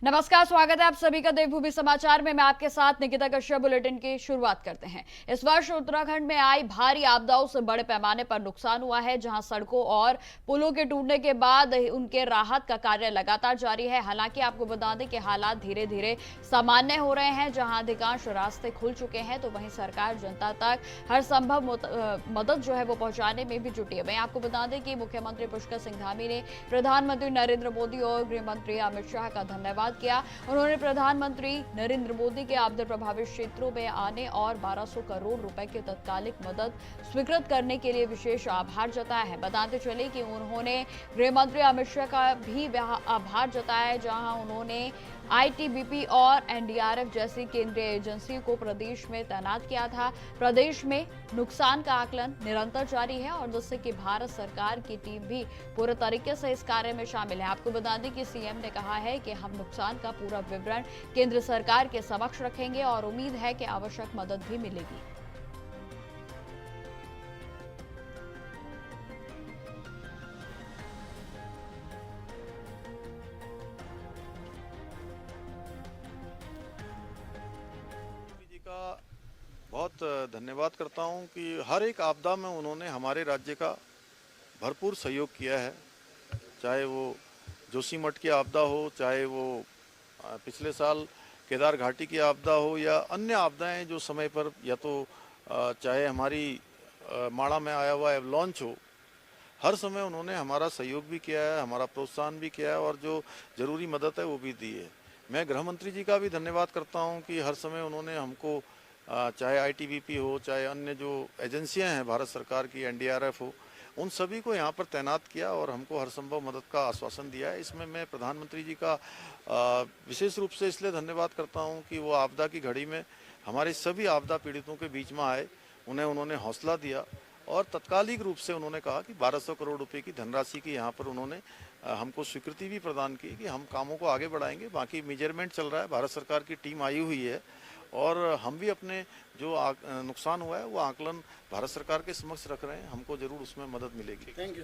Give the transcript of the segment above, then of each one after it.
नमस्कार, स्वागत है आप सभी का देवभूमि समाचार में। मैं आपके साथ निकिता कश्यप। बुलेटिन की शुरुआत करते हैं। इस वर्ष उत्तराखंड में आई भारी आपदाओं से बड़े पैमाने पर नुकसान हुआ है, जहां सड़कों और पुलों के टूटने के बाद उनके राहत का कार्य लगातार जारी है। हालांकि आपको बता दें कि हालात धीरे धीरे सामान्य हो रहे हैं। जहां अधिकांश रास्ते खुल चुके हैं, तो वहीं सरकार जनता तक हर संभव मदद जो है वो पहुंचाने में भी जुटी है। वहीं आपको बता दें कि मुख्यमंत्री पुष्कर सिंह धामी ने प्रधानमंत्री नरेंद्र मोदी और गृह मंत्री अमित शाह का धन्यवाद किया। उन्होंने प्रधानमंत्री नरेंद्र मोदी के आपदा प्रभावित क्षेत्रों में आने और 1200 करोड़ रुपए की तत्कालिक मदद स्वीकृत करने के लिए विशेष आभार जताया है। बताते चले कि उन्होंने गृह मंत्री अमित शाह का भी आभार जताया है, जहां उन्होंने आईटीबीपी और एनडीआरएफ जैसी केंद्रीय एजेंसी को प्रदेश में तैनात किया था। प्रदेश में नुकसान का आकलन निरंतर जारी है और जिससे कि भारत सरकार की टीम भी पूरे तरीके से इस कार्य में शामिल है। आपको बता दें कि सीएम ने कहा है कि हम नुकसान का पूरा विवरण केंद्र सरकार के समक्ष रखेंगे और उम्मीद है कि आवश्यक मदद भी मिलेगी। का बहुत धन्यवाद करता हूं कि हर एक आपदा में उन्होंने हमारे राज्य का भरपूर सहयोग किया है। चाहे वो जोशीमठ की आपदा हो, चाहे वो पिछले साल केदार घाटी की आपदा हो या अन्य आपदाएं जो समय पर, या तो चाहे हमारी माड़ा में आया हुआ एवलॉन्च हो, हर समय उन्होंने हमारा सहयोग भी किया है, हमारा प्रोत्साहन भी किया है और जो जरूरी मदद है वो भी दी है। मैं गृह मंत्री जी का भी धन्यवाद करता हूं कि हर समय उन्होंने हमको चाहे आईटीबीपी हो, चाहे अन्य जो एजेंसियां हैं भारत सरकार की, एनडीआरएफ हो, उन सभी को यहाँ पर तैनात किया और हमको हर संभव मदद का आश्वासन दिया है। इसमें मैं प्रधानमंत्री जी का विशेष रूप से इसलिए धन्यवाद करता हूँ कि वो आपदा की घड़ी में हमारे सभी आपदा पीड़ितों के बीच में आए, उन्होंने हौसला दिया और तत्कालिक रूप से उन्होंने कहा कि 1200 करोड़ रुपए की धनराशि की यहाँ पर उन्होंने हमको स्वीकृति भी प्रदान की कि हम कामों को आगे बढ़ाएंगे। बाकी मेजरमेंट चल रहा है, भारत सरकार की टीम आई हुई है और हम भी अपने जो नुकसान हुआ है वो आकलन भारत सरकार के समक्ष रख रहे हैं। हमको जरूर उसमें मदद मिलेगी। Thank you.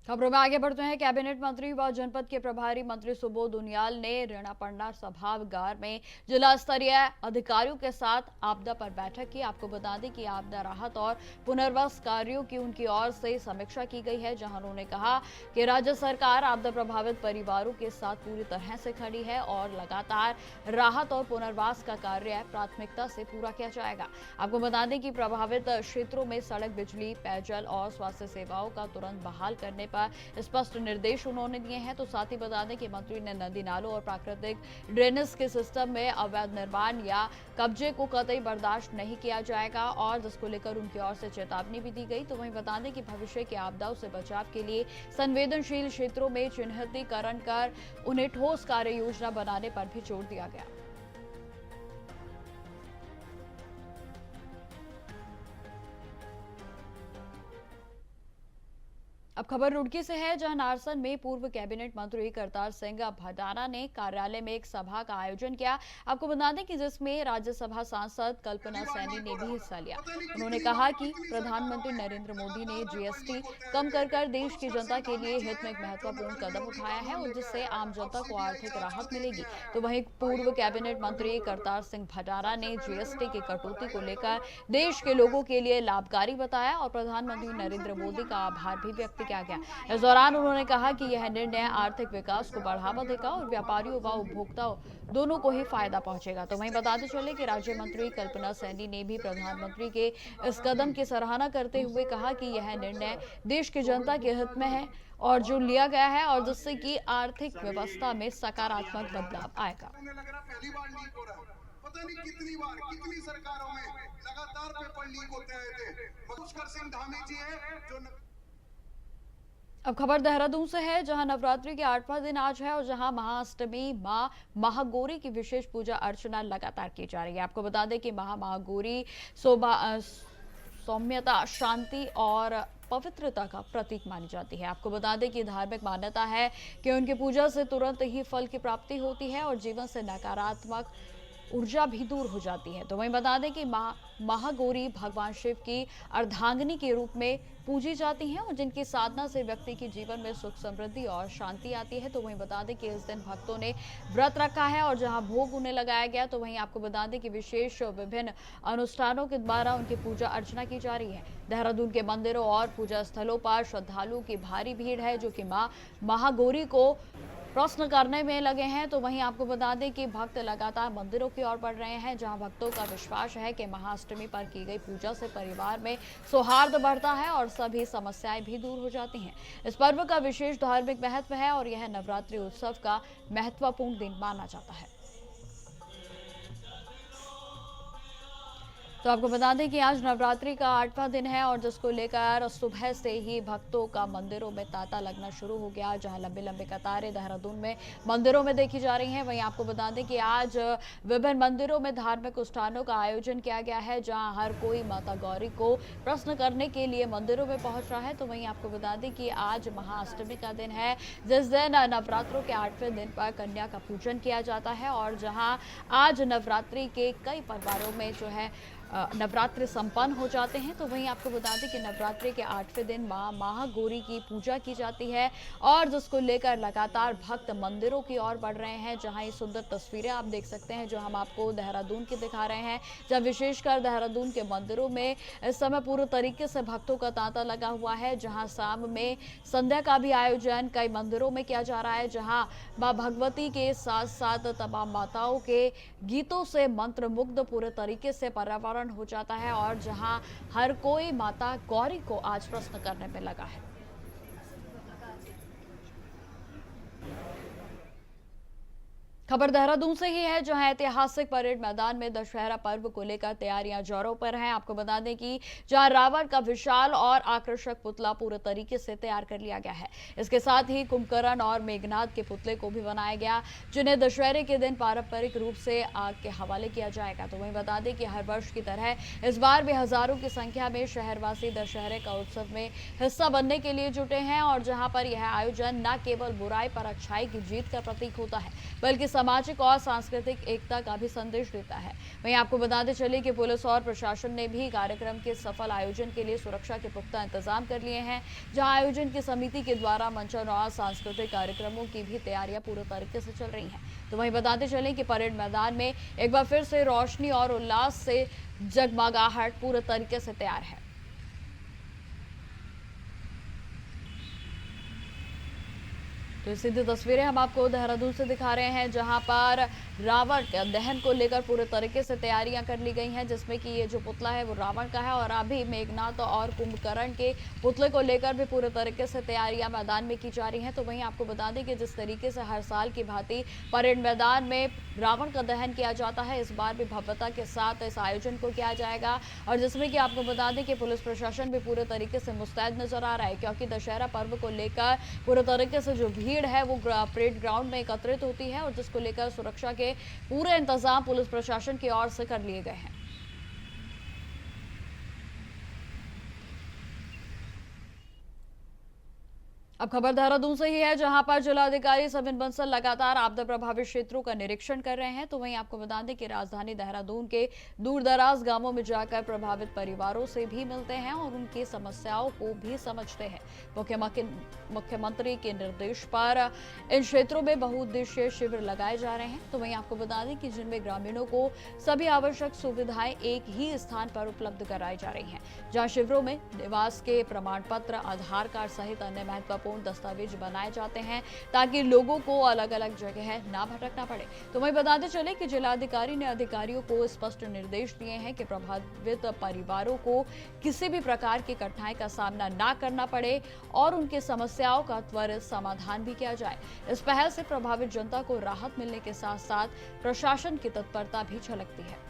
खबरों में आगे बढ़ते हैं। कैबिनेट मंत्री व जनपद के प्रभारी मंत्री सुबोध उनियाल ने रेणापन्ना सभागार में जिला स्तरीय अधिकारियों के साथ आपदा पर बैठक की। आपको बता दें कि आपदा राहत और पुनर्वास कार्यों की उनकी ओर से समीक्षा की गई है, जहां उन्होंने कहा कि राज्य सरकार आपदा प्रभावित परिवारों के साथ पूरी तरह से खड़ी है और लगातार राहत और पुनर्वास का कार्य प्राथमिकता से पूरा किया जाएगा। आपको बता दें कि प्रभावित क्षेत्रों में सड़क, बिजली, पेयजल और स्वास्थ्य सेवाओं का तुरंत बहाल करने स्पष्ट निर्देश उन्होंने दिए हैं। तो साथ ही बता दें कि मंत्री ने नदी नालों और प्राकृतिक ड्रेनेज के सिस्टम में अवैध निर्माण या कब्जे को कतई बर्दाश्त नहीं किया जाएगा और जिसको लेकर उनकी ओर से चेतावनी भी दी गई। तो वहीं बता दें कि भविष्य की आपदाओं से बचाव के लिए संवेदनशील क्षेत्रों में चिन्हितीकरण कर उन्हें ठोस कार्य योजना बनाने पर भी जोर दिया गया। अब खबर रुड़की से है, जहां नारसन में पूर्व कैबिनेट मंत्री करतार सिंह भडाना ने कार्यालय में एक सभा का आयोजन किया। आपको बता दें कि जिसमें राज्यसभा सांसद कल्पना सैनी ने भी हिस्सा लिया। उन्होंने कहा कि प्रधानमंत्री नरेंद्र मोदी ने जीएसटी कम कर देश की जनता के लिए हित में एक महत्वपूर्ण कदम उठाया है और जिससे आम जनता को आर्थिक राहत मिलेगी। तो वहीं पूर्व कैबिनेट मंत्री करतार सिंह भडाना ने जीएसटी की कटौती को लेकर देश के लोगों के लिए लाभकारी बताया और प्रधानमंत्री नरेंद्र मोदी का आभार भी व्यक्त किया गया। इस दौरान उन्होंने कहा कि यह निर्णय आर्थिक विकास को बढ़ावा देगा और व्यापारियों व उपभोक्ताओं दोनों को ही फायदा पहुंचेगा। तो वहीं बताते चले कि राज्य मंत्री कल्पना सैनी ने भी प्रधानमंत्री के इस कदम की सराहना करते हुए कहा कि यह निर्णय देश की जनता के हित में है और जो लिया गया है और जिससे कि आर्थिक व्यवस्था में सकारात्मक बदलाव आएगा। पता नहीं कितनी बार कितनी सरकारों में लगातार पेपर लीक होते रहे थे। पुष्कर सिंह धामी जी हैं जो अब खबर देहरादून से है, जहां नवरात्रि के 8वां दिन आज है और जहां महाअष्टमी मां महागौरी की विशेष पूजा अर्चना लगातार की जा रही है। आपको बता दें कि महागौरी सौम्यता, शांति और पवित्रता का प्रतीक मानी जाती है। आपको बता दें कि धार्मिक मान्यता है कि उनकी पूजा से तुरंत ही फल की प्राप्ति होती है और जीवन से नकारात्मक ऊर्जा भी दूर हो जाती है। तो वहीं बता दें कि महागौरी भगवान शिव की अर्धांगिनी के रूप में पूजी जाती हैं और जिनकी साधना से व्यक्ति के जीवन में सुख समृद्धि और शांति आती है। तो वहीं बता दें कि इस दिन भक्तों ने व्रत रखा है और जहां भोग उन्हें लगाया गया, तो वहीं आपको बता दें कि विशेष विभिन्न अनुष्ठानों के द्वारा उनकी पूजा अर्चना की जा रही है। देहरादून के मंदिरों और पूजा स्थलों पर श्रद्धालुओं की भारी भीड़ है जो कि मां महागौरी को प्रश्न करने में लगे हैं। तो वहीं आपको बता दें कि भक्त लगातार मंदिरों की ओर बढ़ रहे हैं, जहां भक्तों का विश्वास है कि महाअष्टमी पर की गई पूजा से परिवार में सौहार्द बढ़ता है और सभी समस्याएं भी दूर हो जाती हैं। इस पर्व का विशेष धार्मिक महत्व है और यह नवरात्रि उत्सव का महत्वपूर्ण दिन माना जाता है। तो आपको बता दें कि आज नवरात्रि का 8वां दिन है और जिसको लेकर सुबह से ही भक्तों का मंदिरों में तांता लगना शुरू हो गया। जहां लंबे लंबे कतारें देहरादून में मंदिरों में देखी जा रही हैं, वहीं आपको बता दें कि आज विभिन्न मंदिरों में धार्मिक अनुष्ठानों का आयोजन किया गया है, जहां हर कोई माता गौरी को प्रसन्न करने के लिए मंदिरों में पहुंच रहा है। तो वहीं आपको बता दें कि आज महाअष्टमी का दिन है, जिस दिन नवरात्रों के 8वें दिन पर कन्या का पूजन किया जाता है और जहाँ आज नवरात्रि के कई परिवारों में जो है नवरात्रि संपन्न हो जाते हैं। तो वहीं आपको बता दें कि नवरात्रि के 8वें दिन मां महागौरी की पूजा की जाती है और जिसको लेकर लगातार भक्त मंदिरों की ओर बढ़ रहे हैं। जहां ये सुंदर तस्वीरें आप देख सकते हैं जो हम आपको देहरादून की दिखा रहे हैं, जब विशेषकर देहरादून के मंदिरों में इस समय पूरे तरीके से भक्तों का तांता लगा हुआ है। जहां शाम में संध्या का भी आयोजन कई मंदिरों में किया जा रहा है, जहां मां भगवती के साथ साथ तमाम माताओं के गीतों से मंत्रमुग्ध पूरे तरीके से पर्यावरण हो जाता है और जहां हर कोई माता गौरी को आज प्रश्न करने में लगा है। खबर देहरादून से ही है, जहां ऐतिहासिक परेड मैदान में दशहरा पर्व को लेकर तैयारियां जोरों पर हैं। आपको बता दें कि जहां रावण का विशाल और आकर्षक पुतला पूरे तरीके से तैयार कर लिया गया है। इसके साथ ही कुंभकर्ण और मेघनाथ के पुतले को भी बनाया गया, जिन्हें दशहरे के दिन पारंपरिक रूप से आग के हवाले किया जाएगा। तो वहीं बता दें कि हर वर्ष की तरह इस बार भी हजारों की संख्या में शहरवासी दशहरे का उत्सव में हिस्सा बनने के लिए जुटे हैं और जहां पर यह आयोजन न केवल बुराई पर अच्छाई की जीत का प्रतीक होता है, बल्कि सामाजिक और सांस्कृतिक एकता का भी संदेश देता है। वहीं आपको बताते चले कि पुलिस और प्रशासन ने भी कार्यक्रम के सफल आयोजन के लिए सुरक्षा के पुख्ता इंतजाम कर लिए हैं, जहां आयोजन की समिति के द्वारा मंचन और सांस्कृतिक कार्यक्रमों की भी तैयारियां पूरे तरीके से चल रही हैं। तो वहीं बताते चले कि परेड मैदान में एक बार फिर से रोशनी और उल्लास से जगमगाहट पूरे तरीके से तैयार है। तो सीधी तस्वीरें हम आपको देहरादून से दिखा रहे हैं, जहां पर रावण के दहन को लेकर पूरे तरीके से तैयारियां कर ली गई हैं, जिसमें कि ये जो पुतला है वो रावण का है और अभी मेघनाथ और कुंभकर्ण के पुतले को लेकर भी पूरे तरीके से तैयारियां मैदान में की जा रही हैं। तो वहीं आपको बता दें कि जिस तरीके से हर साल की भांति परेड मैदान में रावण का दहन किया जाता है, इस बार भी भव्यता के साथ इस आयोजन को किया जाएगा और जिसमें कि आपको बता दें कि पुलिस प्रशासन भी पूरे तरीके से मुस्तैद नजर आ रहा है, क्योंकि दशहरा पर्व को लेकर पूरे तरीके से जो भीड़ है वो परेड ग्राउंड में एकत्रित होती है और जिसको लेकर सुरक्षा के पूरे इंतजाम पुलिस प्रशासन की ओर से कर लिए गए हैं। अब खबर देहरादून से ही है, जहां पर जिलाधिकारी सविन बंसल लगातार आपदा प्रभावित क्षेत्रों का निरीक्षण कर रहे हैं। तो वहीं आपको बता दें कि राजधानी देहरादून के दूर दराज गांवों में जाकर प्रभावित परिवारों से भी मिलते हैं और उनकी समस्याओं को भी समझते हैं। मुख्यमंत्री के निर्देश पर इन क्षेत्रों में बहुउद्देशीय शिविर लगाए जा रहे हैं। तो वहीं आपको बता दें कि जिनमें ग्रामीणों को सभी आवश्यक सुविधाएं एक ही स्थान पर उपलब्ध कराई जा रही हैं, जहां शिविरों में निवास के प्रमाण पत्र, आधार कार्ड सहित अन्य महत्वपूर्ण दस्तावेज बनाए जाते हैं ताकि लोगों को अलग अलग जगह ना भटकना पड़े। तो वहीं बताते चले कि जिलाधिकारी ने अधिकारियों को स्पष्ट निर्देश दिए हैं कि प्रभावित परिवारों को किसी भी प्रकार की कठिनाई का सामना ना करना पड़े और उनकी समस्याओं का त्वरित समाधान भी किया जाए। इस पहल से प्रभावित जनता को राहत मिलने के साथ साथ प्रशासन की तत्परता भी झलकती है।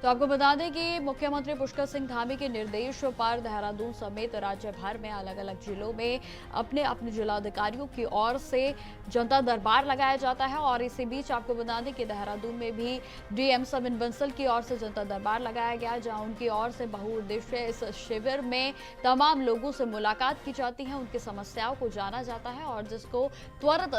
तो आपको बता दें कि मुख्यमंत्री पुष्कर सिंह धामी के निर्देश पर देहरादून समेत राज्य भर में अलग अलग जिलों में अपने अपने जिलाधिकारियों की ओर से जनता दरबार लगाया जाता है। और इसी बीच आपको बता दें कि देहरादून में भी डीएम सविन बंसल की ओर से जनता दरबार लगाया गया, जहां उनकी ओर से बहुउद्देशीय इस शिविर में तमाम लोगों से मुलाकात की जाती है, उनकी समस्याओं को जाना जाता है और जिसको त्वरित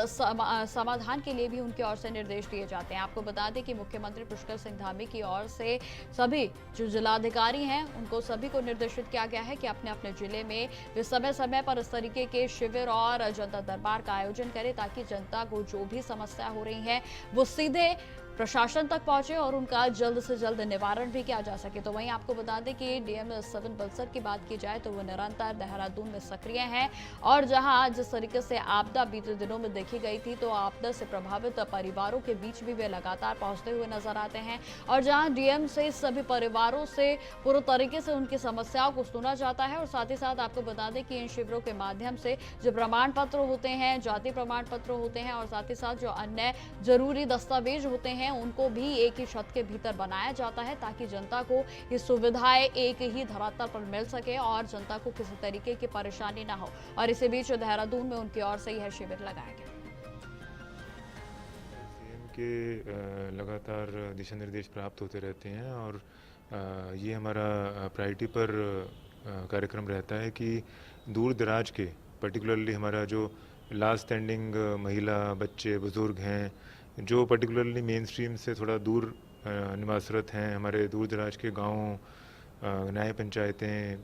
समाधान के लिए भी उनकी ओर से निर्देश दिए जाते हैं। आपको बता दें कि मुख्यमंत्री पुष्कर सिंह धामी की ओर से सभी जो जिलाधिकारी हैं उनको सभी को निर्देशित किया गया है कि अपने अपने जिले में वे समय समय पर इस तरीके के शिविर और जनता दरबार का आयोजन करें, ताकि जनता को जो भी समस्या हो रही है वो सीधे प्रशासन तक पहुंचे और उनका जल्द से जल्द निवारण भी किया जा सके। तो वहीं आपको बता दें कि डीएम सविन बंसल की बात की जाए तो वो निरंतर देहरादून में सक्रिय हैं और जहां जिस तरीके से आपदा बीते दिनों में देखी गई थी, तो आपदा से प्रभावित परिवारों के बीच भी वे लगातार पहुंचते हुए नजर आते हैं और जहां डीएम से सभी परिवारों से पूरे तरीके से उनकी समस्याओं को सुना जाता है। और साथ ही साथ आपको बता दें कि इन शिविरों के माध्यम से जो प्रमाण पत्र होते हैं, जाति प्रमाण पत्र होते हैं और साथ ही साथ जो अन्य जरूरी दस्तावेज होते हैं उनको भी एक ही छत के भीतर बनाया जाता है, ताकि जनता को ये सुविधाएं एक ही धरातल पर मिल सके और जनता को किसी तरीके की परेशानी ना हो। और इसी बीच देहरादून में उनकी ओर से यह शिविर लगाया गया। सीएम के लगातार दिशा निर्देश प्राप्त होते रहते हैं और ये हमारा प्रायोरिटी पर कार्यक्रम रहता है कि दूर दराज के पर्टिकुलरली हमारा जो लास्ट स्टैंडिंग महिला, बच्चे, बुजुर्ग हैं, जो पर्टिकुलरली मेन स्ट्रीम से थोड़ा दूर निवासरत हैं, हमारे दूर दराज के गाँव, न्याय पंचायतें,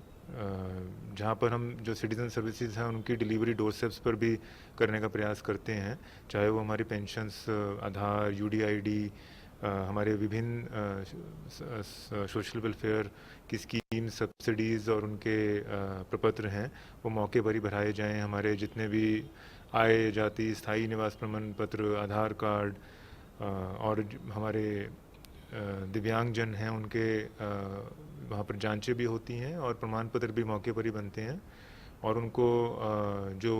जहाँ पर हम जो सिटीज़न सर्विसेज हैं उनकी डिलीवरी डोर स्टेप्स पर भी करने का प्रयास करते हैं, चाहे वो हमारी पेंशन्स, आधार, यूडीआईडी, हमारे विभिन्न सोशल वेलफेयर की स्कीम, सब्सिडीज़ और उनके प्रपत्र हैं वो मौके पर ही भराए जाएं। हमारे जितने भी आय, जाति, स्थायी निवास प्रमाण पत्र, आधार कार्ड और हमारे दिव्यांगजन हैं उनके वहाँ पर जांचें भी होती हैं और प्रमाण पत्र भी मौके पर ही बनते हैं और उनको जो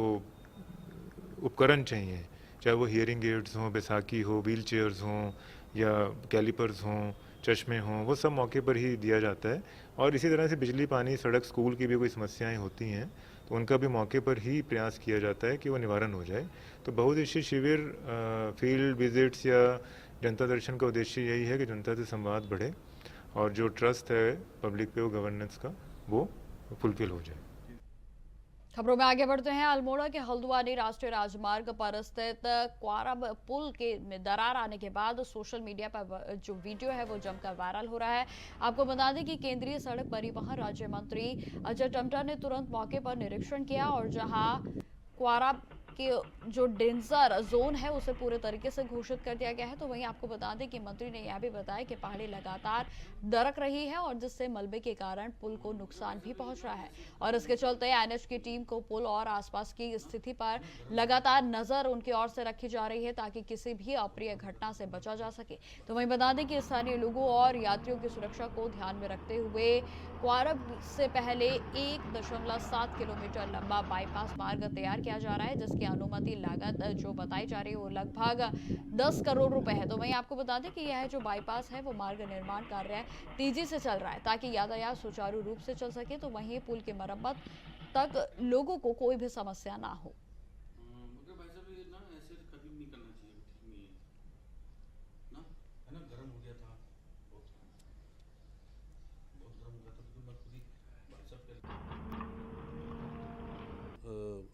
उपकरण चाहिए, चाहे वो हियरिंग एड्स हों, बैसाखी हो, व्हील चेयर्स हों या कैलिपर्स हों, चश्मे हों, वो सब मौके पर ही दिया जाता है। और इसी तरह से बिजली, पानी, सड़क, स्कूल की भी कोई समस्याएं होती हैं तो उनका भी मौके पर ही प्रयास किया जाता है कि वो निवारण हो जाए। तो बहुउद्देशीय शिविर, फील्ड विजिट्स या जनता दर्शन का उद्देश्य यही है कि जनता से संवाद बढ़े और जो ट्रस्ट है पब्लिक पे वो गवर्नेंस का, वो फुलफिल हो जाए। खबरों में आगे बढ़ते हैं। अल्मोड़ा के हल्द्वानी राष्ट्रीय राजमार्ग पर स्थित क्वारब पुल के में दरार आने के बाद सोशल मीडिया पर जो वीडियो है वो जमकर वायरल हो रहा है। आपको बता दें कि केंद्रीय सड़क परिवहन राज्य मंत्री अजय टमटा ने तुरंत मौके पर निरीक्षण किया और जहां क्वारब कि जो डेंजर जोन है उसे पूरे तरीके से घोषित कर दिया गया है। तो वहीं आपको बता दें कि मंत्री ने यह भी बताया कि पहाड़ी लगातार दरक रही है और जिससे मलबे के कारण पुल को नुकसान भी पहुंच रहा है और इसके चलते एनएच की टीम को पुल और आसपास की स्थिति पर लगातार नजर उनकी ओर से रखी जा रही है ताकि किसी भी अप्रिय घटना से बचा जा सके। तो वहीं बता दें कि स्थानीय लोगों और यात्रियों की सुरक्षा को ध्यान में रखते हुए क्वारब से पहले 1.7 किलोमीटर लंबा बाईपास मार्ग तैयार किया जा रहा है, जिसकी अनुमति लागत जो बताई जा रही है वो लगभग 10 करोड़ रुपए है। तो वहीं आपको बता दें कि यह जो बाईपास है वो मार्ग निर्माण कार्य तेजी से चल रहा है ताकि यातायात सुचारू रूप से चल सके। तो वहीं पुल की मरम्मत तक लोगों को कोई भी समस्या ना हो।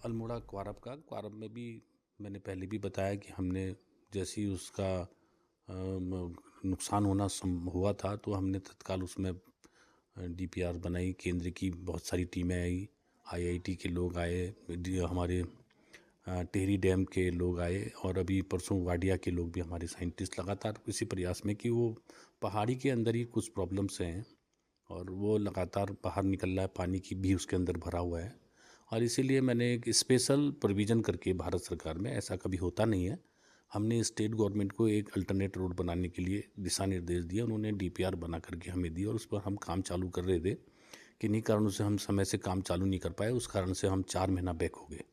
अल्मोड़ा क्वारब में भी मैंने पहले भी बताया कि हमने जैसे ही उसका नुकसान हुआ था तो हमने तत्काल उसमें डीपीआर बनाई। केंद्र की बहुत सारी टीमें आई, आईआईटी के लोग आए, हमारे टिहरी डैम के लोग आए और अभी परसों वाडिया के लोग भी, हमारे साइंटिस्ट लगातार इसी प्रयास में कि वो पहाड़ी के अंदर ही कुछ प्रॉब्लम्स हैं और वो लगातार बाहर निकल रहा है, पानी की भी उसके अंदर भरा हुआ है और इसीलिए मैंने एक स्पेशल प्रोविज़न करके, भारत सरकार में ऐसा कभी होता नहीं है, हमने स्टेट गवर्नमेंट को एक अल्टरनेट रोड बनाने के लिए दिशा निर्देश दिए। उन्होंने डीपीआर बना करके हमें दिए और उस पर हम काम चालू कर रहे थे। किन्हीं कारणों से हम समय से काम चालू नहीं कर पाए, उस कारण से हम 4 महीना बैक हो गए।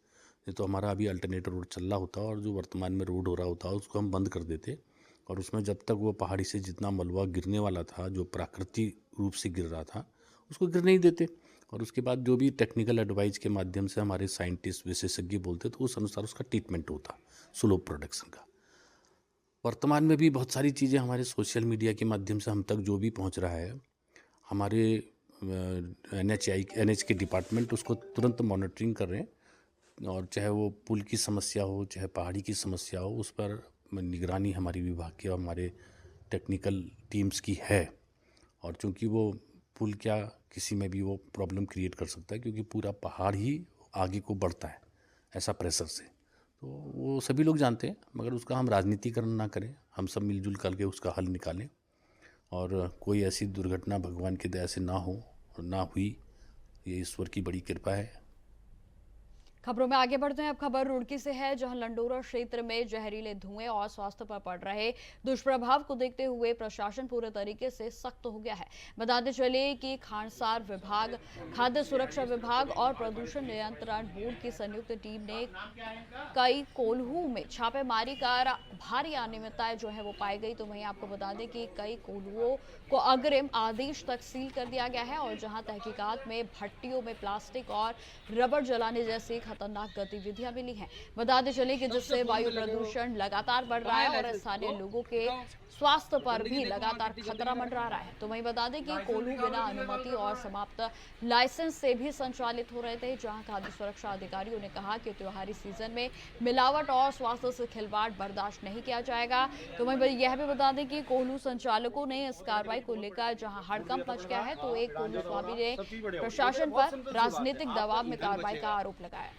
नहीं तो हमारा अभी अल्टरनेट रोड चल रहा होता और जो वर्तमान में रोड हो रहा होता उसको हम बंद कर देते। और उसमें जब तक वो पहाड़ी से जितना मलबा गिरने वाला था, जो प्राकृतिक रूप से गिर रहा था, उसको गिरने ही देते। और उसके बाद जो भी टेक्निकल एडवाइस के माध्यम से हमारे साइंटिस्ट विशेषज्ञ बोलते, तो उस अनुसार उसका ट्रीटमेंट होता स्लो प्रोडक्शन का। वर्तमान में भी बहुत सारी चीज़ें हमारे सोशल मीडिया के माध्यम से हम तक जो भी पहुंच रहा है, हमारे NH के डिपार्टमेंट उसको तुरंत मॉनिटरिंग कर रहे हैं। और चाहे वो पुल की समस्या हो, चाहे पहाड़ी की समस्या हो, उस पर निगरानी हमारी विभाग की और हमारे टेक्निकल टीम्स की है। और चूँकि वो पुल क्या किसी में भी वो प्रॉब्लम क्रिएट कर सकता है, क्योंकि पूरा पहाड़ ही आगे को बढ़ता है ऐसा प्रेशर से, तो वो सभी लोग जानते हैं। मगर उसका हम राजनीतिकरण ना करें, हम सब मिलजुल करके उसका हल निकालें और कोई ऐसी दुर्घटना भगवान की दया से ना हो और ना हुई, ये ईश्वर की बड़ी कृपा है। खबरों में आगे बढ़ते हैं। अब खबर रुड़की से है, जहां लंडोरा क्षेत्र में जहरीले धुएं और स्वास्थ्य पर पड़ रहे दुष्प्रभाव को देखते हुए प्रशासन पूरे तरीके से सख्त हो गया है। बताते चले कि खानसार विभाग, खाद्य सुरक्षा विभाग और प्रदूषण नियंत्रण बोर्ड की संयुक्त टीम ने कई कोल्हू में छापेमारी कर भारी अनियमितताएं जो है वो पाई गई। तो वहीं आपको बता दें कि कई कोल्हुओं को अग्रिम आदेश तक सील कर दिया गया है और जहां तहकीकात में भट्टियों में प्लास्टिक और रबर जलाने जैसी खतरनाक गतिविधियां मिली हैं। बताते चले कि जिससे वायु प्रदूषण लगातार बढ़ रहा है और स्थानीय लोगों के स्वास्थ्य पर भी लगातार खतरा मंडरा रहा है। तो वहीं बता दें कि कोल्हू बिना अनुमति और समाप्त लाइसेंस से भी संचालित हो रहे थे, जहां खाद्य सुरक्षा अधिकारियों ने कहा कि त्योहारी सीजन में मिलावट और स्वास्थ्य से खिलवाड़ बर्दाश्त नहीं किया जाएगा। तो वहीं यह भी बता दें कि कोल्हू संचालकों ने इस कार्रवाई को लेकर जहां हड़कंप मच गया है, तो एक कोल्हू स्वामी ने प्रशासन पर राजनीतिक दबाव में कार्रवाई का आरोप लगाया।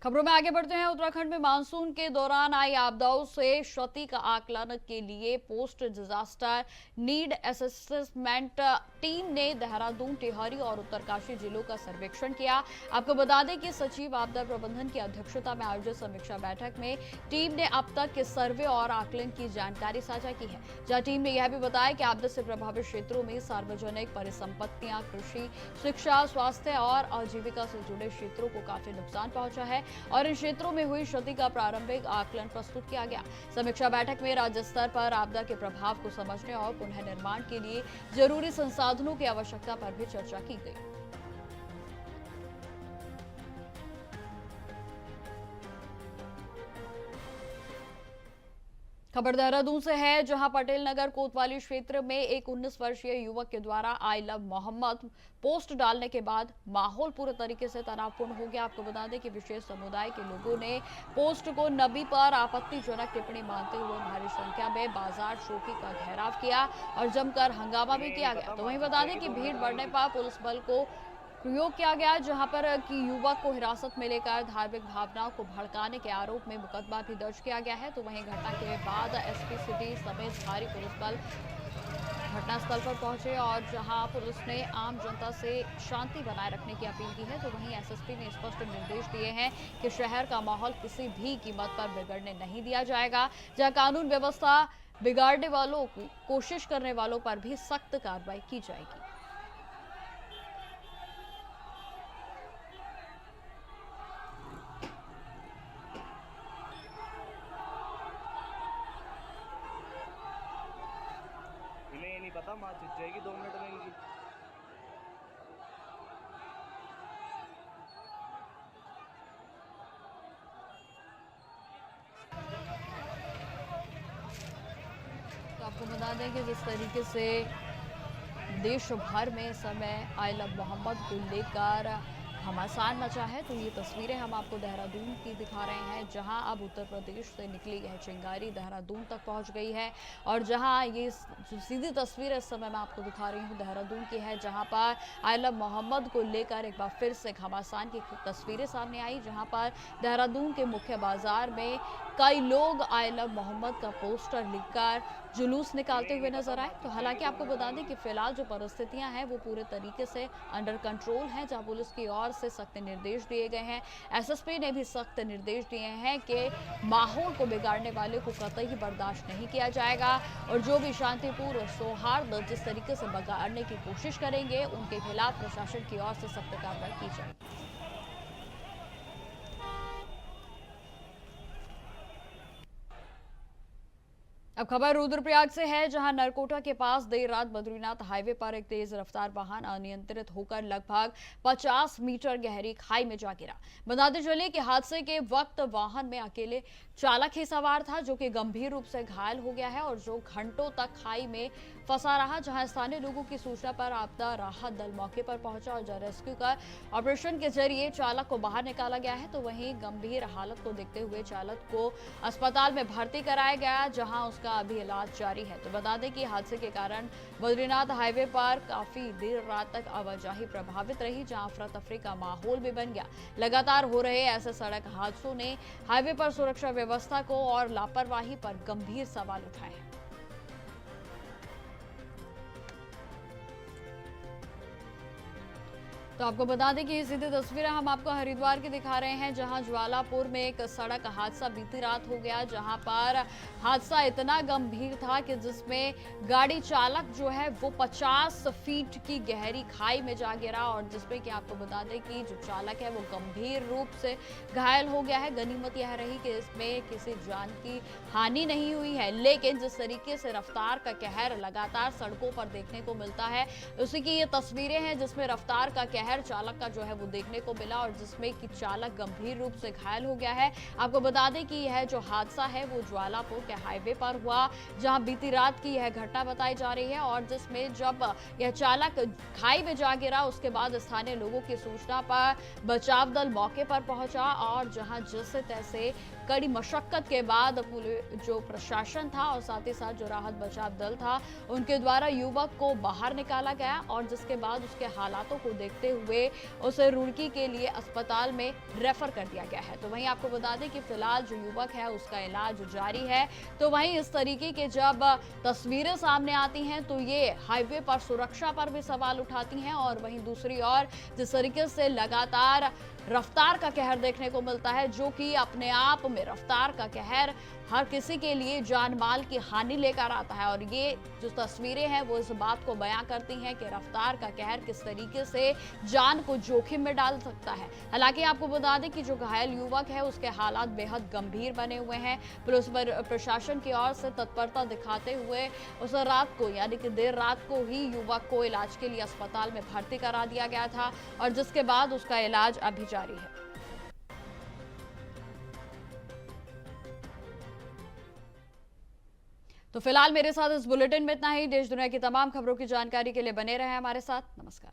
खबरों में आगे बढ़ते हैं। उत्तराखंड में मानसून के दौरान आई आपदाओं से क्षति का आकलन के लिए post disaster need assessment team ने देहरादून, टिहरी और उत्तरकाशी जिलों का सर्वेक्षण किया। आपको बता दें कि सचिव आपदा प्रबंधन की अध्यक्षता में आयोजित समीक्षा बैठक में टीम ने अब तक के सर्वे और आकलन की जानकारी साझा की है, जहां टीम ने यह भी बताया कि आपदा से प्रभावित क्षेत्रों में सार्वजनिक परिसंपत्तियां, कृषि, शिक्षा, स्वास्थ्य और आजीविका से जुड़े क्षेत्रों को काफी नुकसान पहुंचा है और इन क्षेत्रों में हुई क्षति का प्रारंभिक आकलन प्रस्तुत किया गया। समीक्षा बैठक में राज्य स्तर पर आपदा के प्रभाव को समझने और पुनः निर्माण के लिए जरूरी संसाधनों की आवश्यकता पर भी चर्चा की गई। खबर देहरादून से है, जहां पटेल नगर कोतवाली क्षेत्र में एक 19 वर्षीय युवक के द्वारा आई लव मोहम्मद पोस्ट डालने के बाद माहौल पूरे तरीके से तनावपूर्ण हो गया। आपको बता दें कि विशेष समुदाय के लोगों ने पोस्ट को नबी पर आपत्तिजनक टिप्पणी मानते हुए भारी संख्या में बाजार चौकी का घेराव किया और जमकर हंगामा भी किया गया। तो वहीं बता दें कि भीड़ बढ़ने पर पुलिस बल को प्रयोग किया गया, जहां पर कि युवक को हिरासत में लेकर धार्मिक भावनाओं को भड़काने के आरोप में मुकदमा भी दर्ज किया गया है। तो वहीं घटना के बाद एसपी सिटी समेत भारी पुलिस बल घटनास्थल पर पहुंचे और जहां पुलिस ने आम जनता से शांति बनाए रखने की अपील की है। तो वहीं एसएसपी ने स्पष्ट निर्देश दिए हैं कि शहर का माहौल किसी भी कीमत पर बिगड़ने नहीं दिया जाएगा, जहां कानून व्यवस्था बिगाड़ने वालों की कोशिश करने वालों पर भी सख्त कार्रवाई की जाएगी। पता मार जीत जाएगी 2 मिनट में इनकी। तो आपको बता दें कि जिस तरीके से देश भर में इस समय आई लव मोहम्मद को लेकर घमासान मचा है, तो ये तस्वीरें हम आपको देहरादून की दिखा रहे हैं, जहां अब उत्तर प्रदेश से निकली यह चिंगारी देहरादून तक पहुंच गई है और जहां ये जो सीधी तस्वीर इस समय मैं आपको दिखा रही हूं देहरादून की है, जहां पर आई लव मोहम्मद को लेकर एक बार फिर से घमासान की तस्वीरें सामने आई, जहां पर देहरादून के मुख्य बाजार में कई लोग आई लव मोहम्मद का पोस्टर लिखकर जुलूस निकालते हुए नजर आए। तो हालांकि आपको बता दें कि फिलहाल जो परिस्थितियां हैं वो पूरे तरीके से अंडर कंट्रोल हैं, जहां पुलिस की ओर से सख्त निर्देश दिए गए हैं। एसएसपी ने भी सख्त निर्देश दिए हैं कि माहौल को बिगाड़ने वाले को कतई बर्दाश्त नहीं किया जाएगा और जो भी शांतिपूर्ण सौहार्द जिस तरीके से बिगाड़ने की कोशिश करेंगे उनके खिलाफ प्रशासन की ओर से सख्त कार्रवाई की जाएगी। अब खबर रुद्रप्रयाग से है, जहां नरकोटा के पास देर रात बद्रीनाथ हाईवे पर एक तेज रफ्तार वाहन अनियंत्रित होकर लगभग 50 मीटर गहरी खाई में जा गिरा। बताते चले कि हादसे के वक्त वाहन में अकेले चालक ही सवार था, जो कि गंभीर रूप से घायल हो गया है और जो घंटों तक खाई में फंसा रहा। जहां स्थानीय लोगों की सूचना पर आपदा राहत दल मौके पर पहुंचा और रेस्क्यू कर ऑपरेशन के जरिए चालक को बाहर निकाला गया है। तो वहीं गंभीर हालत को देखते हुए चालक को अस्पताल में भर्ती कराया गया, जहां उसका अभी इलाज जारी है। तो बता दें कि हादसे के कारण बद्रीनाथ हाईवे पर काफी देर रात तक आवाजाही प्रभावित रही, जहां अफरा तफरी का माहौल भी बन गया। लगातार हो रहे ऐसे सड़क हादसों ने हाईवे पर सुरक्षा व्यवस्था को और लापरवाही पर गंभीर सवाल उठाए हैं। तो आपको बता दें कि ये सीधी तस्वीरें हम आपको हरिद्वार की दिखा रहे हैं, जहां ज्वालापुर में एक सड़क हादसा बीती रात हो गया, जहां पर हादसा इतना गंभीर था कि जिसमें गाड़ी चालक जो है वो 50 फीट की गहरी खाई में जा गिरा और जिसमें कि आपको बता दें कि जो चालक है वो गंभीर रूप से घायल हो गया है। गनीमत यह रही कि इसमें किसी जान की हानि नहीं हुई है, लेकिन जिस तरीके से रफ्तार का कहर लगातार सड़कों पर देखने को मिलता है, उसी की ये तस्वीरें हैं जिसमें रफ्तार का कहर चालक का जो है वो देखने को मिला और जिसमें कि चालक गंभीर रूप से घायल हो गया है। आपको बता दें कि यह जो हादसा है वो ज्वालापुर के हाईवे पर हुआ, जहां बीती रात की यह घटना बताई जा रही है और जिसमें जब यह चालक खाई में जा गिरा उसके बाद स्थानीय लोगों की सूचना पर बचाव दल मौके पर पहुंचा और जहां जैसे तैसे कड़ी मशक्कत के बाद जो प्रशासन था और साथ ही साथ जो राहत बचाव दल था उनके द्वारा युवक को बाहर निकाला गया और जिसके बाद उसके हालातों को देखते हुए उसे रुड़की के लिए अस्पताल में रेफर कर दिया गया है। तो वहीं आपको बता दें कि फिलहाल जो युवक है उसका इलाज जारी है। तो वहीं इस तरीके के जब तस्वीरें सामने आती हैं तो ये हाईवे पर सुरक्षा पर भी सवाल उठाती हैं और वहीं दूसरी ओर जिस तरीके से लगातार रफ्तार का कहर देखने को मिलता है, जो कि अपने आप में रफ्तार का कहर हर किसी के लिए जान माल की हानि लेकर आता है और ये जो तस्वीरें हैं वो इस बात को बयां करती हैं कि रफ्तार का कहर किस तरीके से जान को जोखिम में डाल सकता है। हालांकि आपको बता दें कि जो घायल युवक है उसके हालात बेहद गंभीर बने हुए हैं। पुलिस प्रशासन की ओर से तत्परता दिखाते हुए उस रात को यानी कि देर रात को ही युवक को इलाज के लिए अस्पताल में भर्ती करा दिया गया था और जिसके बाद उसका इलाज अभी जारी है। तो फिलहाल मेरे साथ इस बुलेटिन में इतना ही। देश दुनिया की तमाम खबरों की जानकारी के लिए बने रहे हमारे साथ। नमस्कार।